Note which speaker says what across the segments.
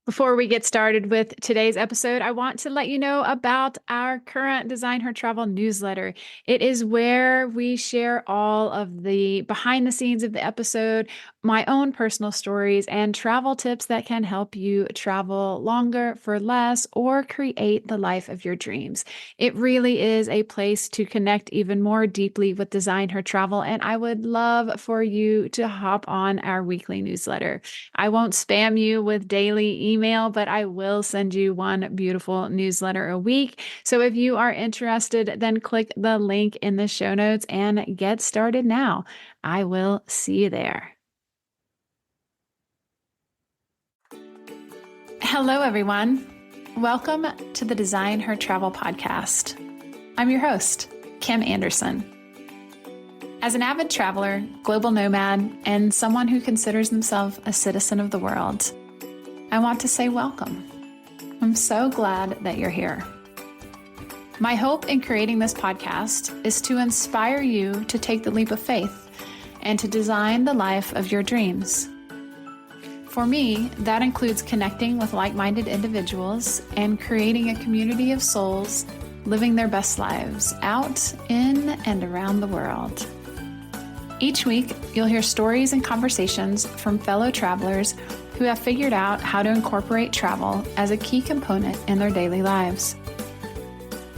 Speaker 1: Before we get started with today's episode, I want to let you know about our current Design Her Travel newsletter. It is where we share all of the behind the scenes of the episode, my own personal stories, and travel tips that can help you travel longer for less or create the life of your dreams. It really is a place to connect even more deeply with Design Her Travel, and I would love for you to hop on our weekly newsletter. I won't spam you with daily email, but I will send you one beautiful newsletter a week. So if you are interested, then click the link in the show notes and get started now. I will see you there. Hello, everyone. Welcome to the Design Her Travel podcast. I'm your host, Kim Anderson. As an avid traveler, global nomad, and someone who considers themselves a citizen of the world, I want to say welcome. I'm so glad that you're here. My hope in creating this podcast is to inspire you to take the leap of faith and to design the life of your dreams. For me, that includes connecting with like-minded individuals and creating a community of souls living their best lives out in and around the world. Each week, you'll hear stories and conversations from fellow travelers who have figured out how to incorporate travel as a key component in their daily lives.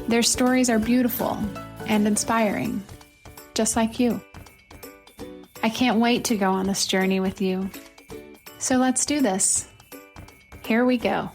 Speaker 1: Their stories are beautiful and inspiring, just like you. I can't wait to go on this journey with you. So let's do this. Here we go.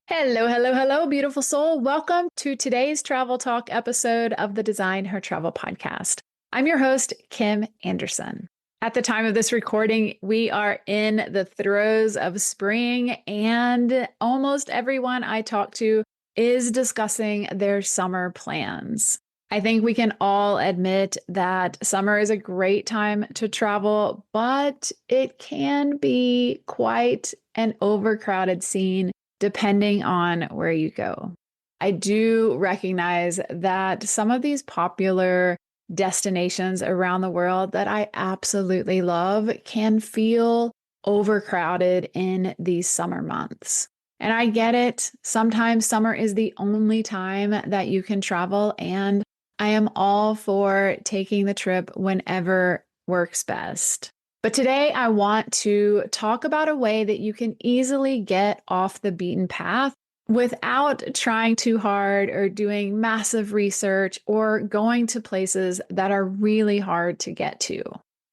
Speaker 1: Hello, hello, hello, beautiful soul. Welcome to today's Travel Talk episode of the Design Her Travel podcast. I'm your host, Kim Anderson. At the time of this recording, we are in the throes of spring, and almost everyone I talk to is discussing their summer plans. I think we can all admit that summer is a great time to travel, but it can be quite an overcrowded scene depending on where you go. I do recognize that some of these popular destinations around the world that I absolutely love can feel overcrowded in these summer months. And I get it. Sometimes summer is the only time that you can travel, and I am all for taking the trip whenever works best. But today I want to talk about a way that you can easily get off the beaten path without trying too hard or doing massive research or going to places that are really hard to get to.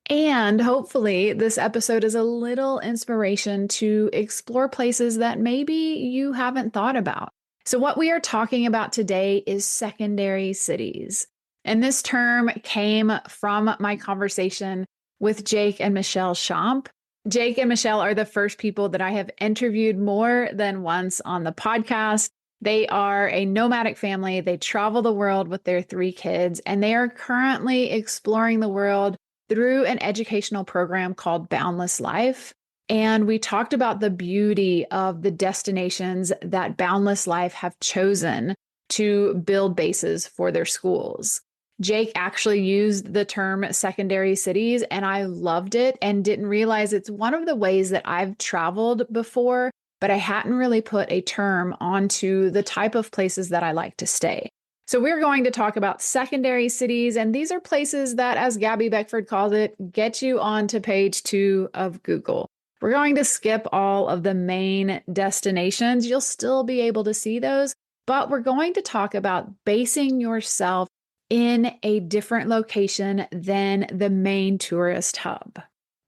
Speaker 1: And hopefully this episode is a little inspiration to explore places that maybe you haven't thought about. So what we are talking about today is secondary cities. And this term came from my conversation with Jake and Michelle Champ. Jake and Michelle are the first people that I have interviewed more than once on the podcast. They are a nomadic family. They travel the world with their 3 kids, and they are currently exploring the world through an educational program called Boundless Life. And we talked about the beauty of the destinations that Boundless Life have chosen to build bases for their schools. Jake actually used the term secondary cities, and I loved it and didn't realize it's one of the ways that I've traveled before, but I hadn't really put a term onto the type of places that I like to stay. So we're going to talk about secondary cities, and these are places that, as Gabby Beckford calls it, get you onto page 2 of Google. We're going to skip all of the main destinations. You'll still be able to see those, but we're going to talk about basing yourself in a different location than the main tourist hub.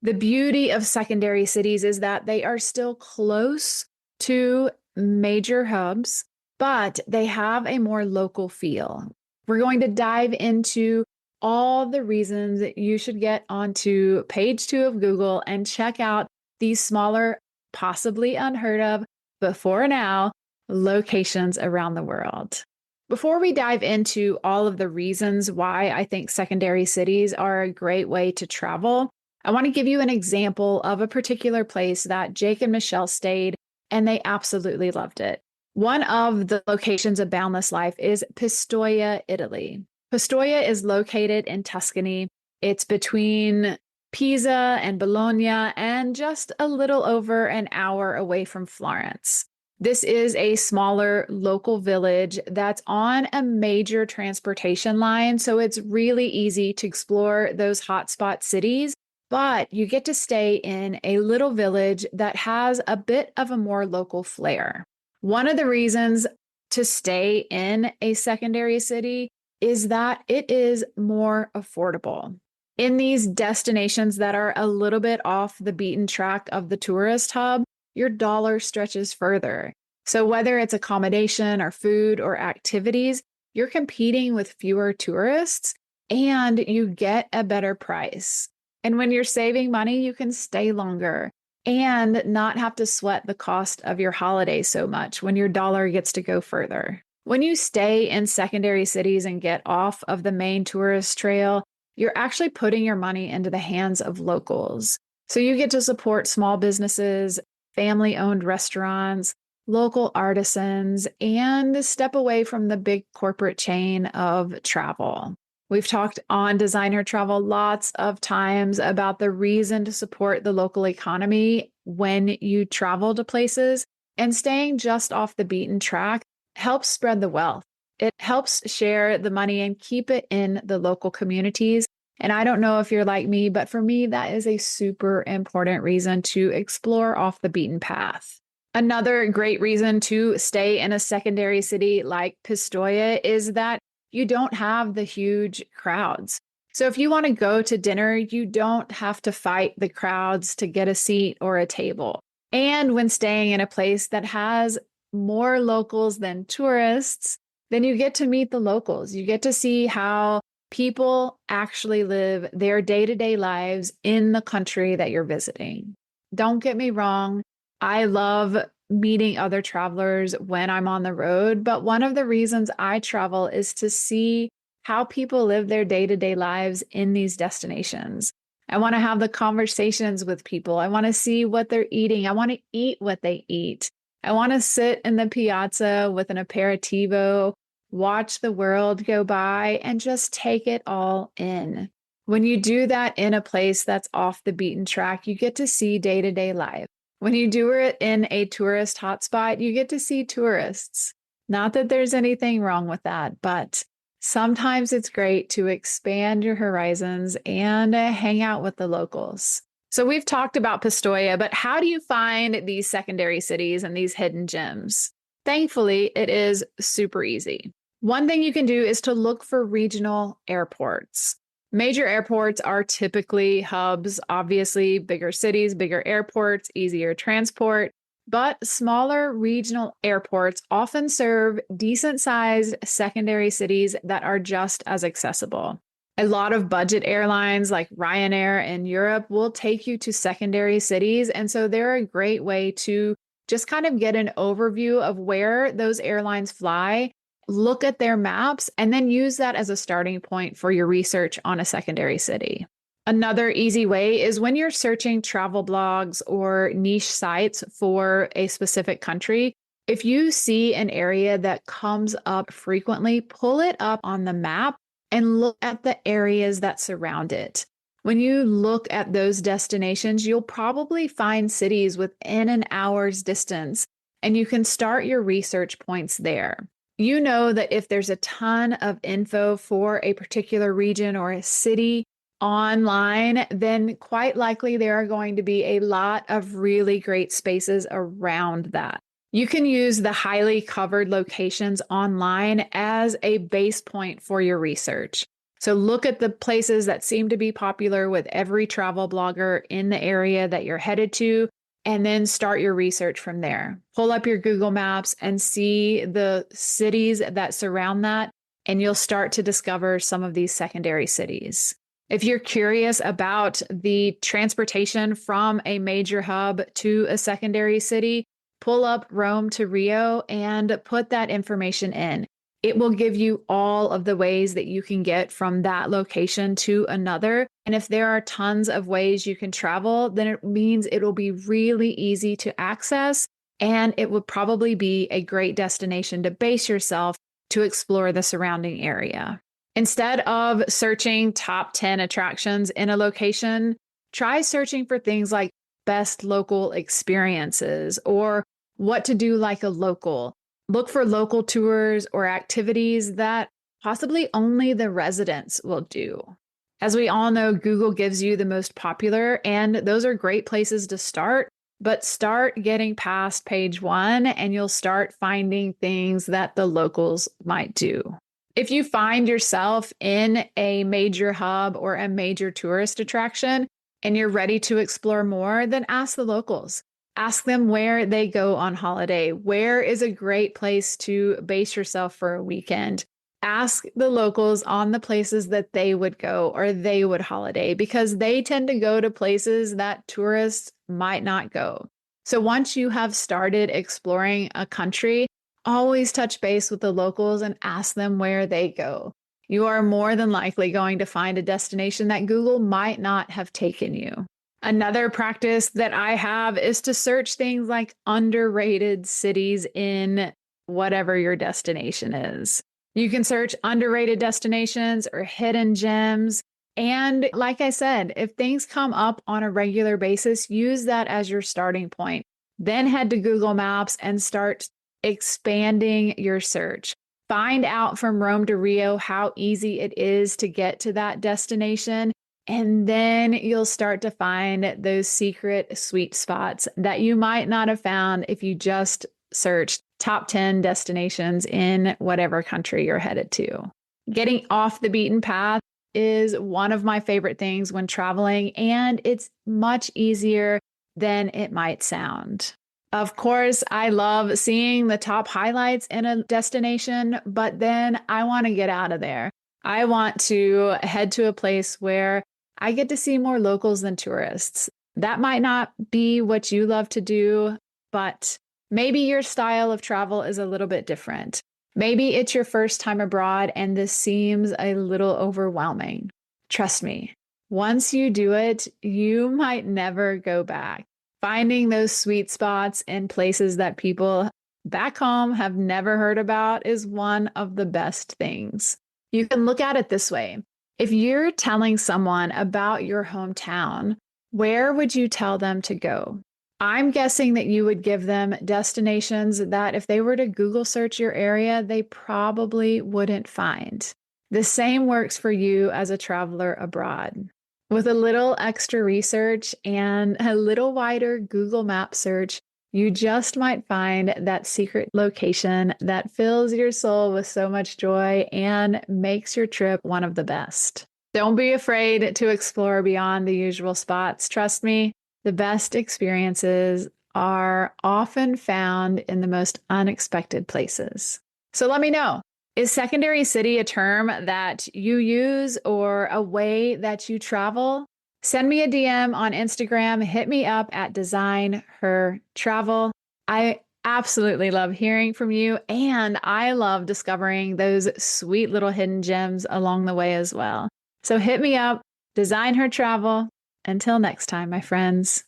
Speaker 1: The beauty of secondary cities is that they are still close to major hubs, but they have a more local feel. We're going to dive into all the reasons that you should get onto page 2 of Google and check out these smaller, possibly unheard of, before now, locations around the world. Before we dive into all of the reasons why I think secondary cities are a great way to travel, I want to give you an example of a particular place that Jake and Michelle stayed, and they absolutely loved it. One of the locations of Boundless Life is Pistoia, Italy. Pistoia is located in Tuscany. It's between Pisa and Bologna, and just a little over an hour away from Florence. This is a smaller local village that's on a major transportation line, so it's really easy to explore those hotspot cities, but you get to stay in a little village that has a bit of a more local flair. One of the reasons to stay in a secondary city is that it is more affordable. In these destinations that are a little bit off the beaten track of the tourist hub, your dollar stretches further. So whether it's accommodation or food or activities, you're competing with fewer tourists and you get a better price. And when you're saving money, you can stay longer and not have to sweat the cost of your holiday so much when your dollar gets to go further. When you stay in secondary cities and get off of the main tourist trail, you're actually putting your money into the hands of locals. So you get to support small businesses, family-owned restaurants, local artisans, and step away from the big corporate chain of travel. We've talked on Designer Travel lots of times about the reason to support the local economy when you travel to places, and staying just off the beaten track helps spread the wealth. It helps share the money and keep it in the local communities. And I don't know if you're like me, but for me, that is a super important reason to explore off the beaten path. Another great reason to stay in a secondary city like Pistoia is that you don't have the huge crowds. So if you want to go to dinner, you don't have to fight the crowds to get a seat or a table. And when staying in a place that has more locals than tourists, then you get to meet the locals. You get to see how people actually live their day-to-day lives in the country that you're visiting. Don't get me wrong, I love meeting other travelers when I'm on the road, but one of the reasons I travel is to see how people live their day-to-day lives in these destinations. I want to have the conversations with people. I want to see what they're eating. I want to eat what they eat. I want to sit in the piazza with an aperitivo, watch the world go by, and just take it all in. When you do that in a place that's off the beaten track, you get to see day-to-day life. When you do it in a tourist hotspot, you get to see tourists. Not that there's anything wrong with that, but sometimes it's great to expand your horizons and hang out with the locals. So we've talked about Pistoia, but how do you find these secondary cities and these hidden gems? Thankfully, it is super easy. One thing you can do is to look for regional airports. Major airports are typically hubs, obviously bigger cities, bigger airports, easier transport, but smaller regional airports often serve decent-sized secondary cities that are just as accessible. A lot of budget airlines like Ryanair in Europe will take you to secondary cities, and so they're a great way to just kind of get an overview of where those airlines fly, look at their maps, and then use that as a starting point for your research on a secondary city. Another easy way is when you're searching travel blogs or niche sites for a specific country, if you see an area that comes up frequently, pull it up on the map and look at the areas that surround it. When you look at those destinations, you'll probably find cities within an hour's distance, and you can start your research points there. You know that if there's a ton of info for a particular region or a city online, then quite likely there are going to be a lot of really great spaces around that. You can use the highly covered locations online as a base point for your research. So look at the places that seem to be popular with every travel blogger in the area that you're headed to, and then start your research from there. Pull up your Google Maps and see the cities that surround that, and you'll start to discover some of these secondary cities. If you're curious about the transportation from a major hub to a secondary city, pull up Rome to Rio and put that information in. It will give you all of the ways that you can get from that location to another. And if there are tons of ways you can travel, then it means it will be really easy to access, and it would probably be a great destination to base yourself to explore the surrounding area. Instead of searching top 10 attractions in a location, try searching for things like best local experiences or what to do like a local. Look for local tours or activities that possibly only the residents will do. As we all know, Google gives you the most popular, and those are great places to start. But start getting past page one and you'll start finding things that the locals might do. If you find yourself in a major hub or a major tourist attraction and you're ready to explore more, then ask the locals. Ask them where they go on holiday. Where is a great place to base yourself for a weekend? Ask the locals on the places that they would go or they would holiday because they tend to go to places that tourists might not go. So once you have started exploring a country, always touch base with the locals and ask them where they go. You are more than likely going to find a destination that Google might not have taken you. Another practice that I have is to search things like underrated cities in whatever your destination is. You can search underrated destinations or hidden gems. And like I said, if things come up on a regular basis, use that as your starting point. Then head to Google Maps and start expanding your search. Find out from Rome to Rio how easy it is to get to that destination. And then you'll start to find those secret sweet spots that you might not have found if you just searched top 10 destinations in whatever country you're headed to. Getting off the beaten path is one of my favorite things when traveling, and it's much easier than it might sound. Of course, I love seeing the top highlights in a destination, but then I want to get out of there. I want to head to a place where I get to see more locals than tourists. That might not be what you love to do, but maybe your style of travel is a little bit different. Maybe it's your first time abroad and this seems a little overwhelming. Trust me, once you do it, you might never go back. Finding those sweet spots in places that people back home have never heard about is one of the best things. You can look at it this way. If you're telling someone about your hometown, where would you tell them to go? I'm guessing that you would give them destinations that if they were to Google search your area, they probably wouldn't find. The same works for you as a traveler abroad. With a little extra research and a little wider Google Map search, you just might find that secret location that fills your soul with so much joy and makes your trip one of the best. Don't be afraid to explore beyond the usual spots. Trust me, the best experiences are often found in the most unexpected places. So let me know, is secondary city a term that you use or a way that you travel? Send me a DM on Instagram. Hit me up at Design Her Travel. I absolutely love hearing from you, and I love discovering those sweet little hidden gems along the way as well. So hit me up, Design Her Travel. Until next time, my friends.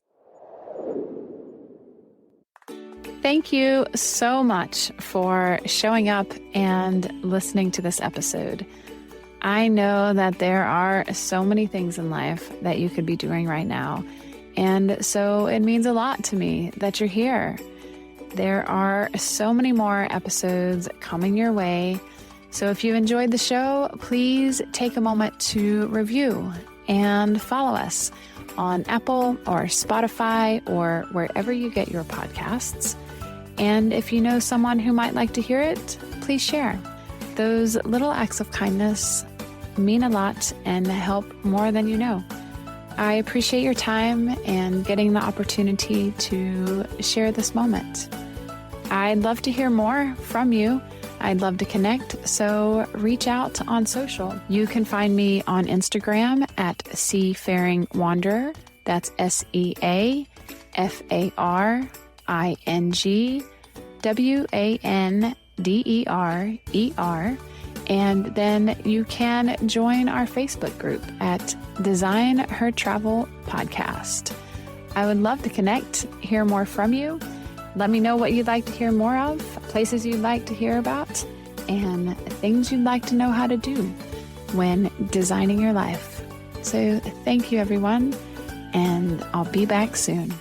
Speaker 1: Thank you so much for showing up and listening to this episode. I know that there are so many things in life that you could be doing right now. And so it means a lot to me that you're here. There are so many more episodes coming your way. So if you enjoyed the show, please take a moment to review and follow us on Apple or Spotify or wherever you get your podcasts. And if you know someone who might like to hear it, please share. Those little acts of kindness mean a lot and help more than you know. I appreciate your time and getting the opportunity to share this moment. I'd love to hear more from you. I'd love to connect, so reach out on social. You can find me on Instagram at Seafaring Wanderer. That's SeafaringWanderer. And then you can join our Facebook group at Design Her Travel Podcast. I would love to connect, hear more from you. Let me know what you'd like to hear more of, places you'd like to hear about, and things you'd like to know how to do when designing your life. So thank you, everyone, and I'll be back soon.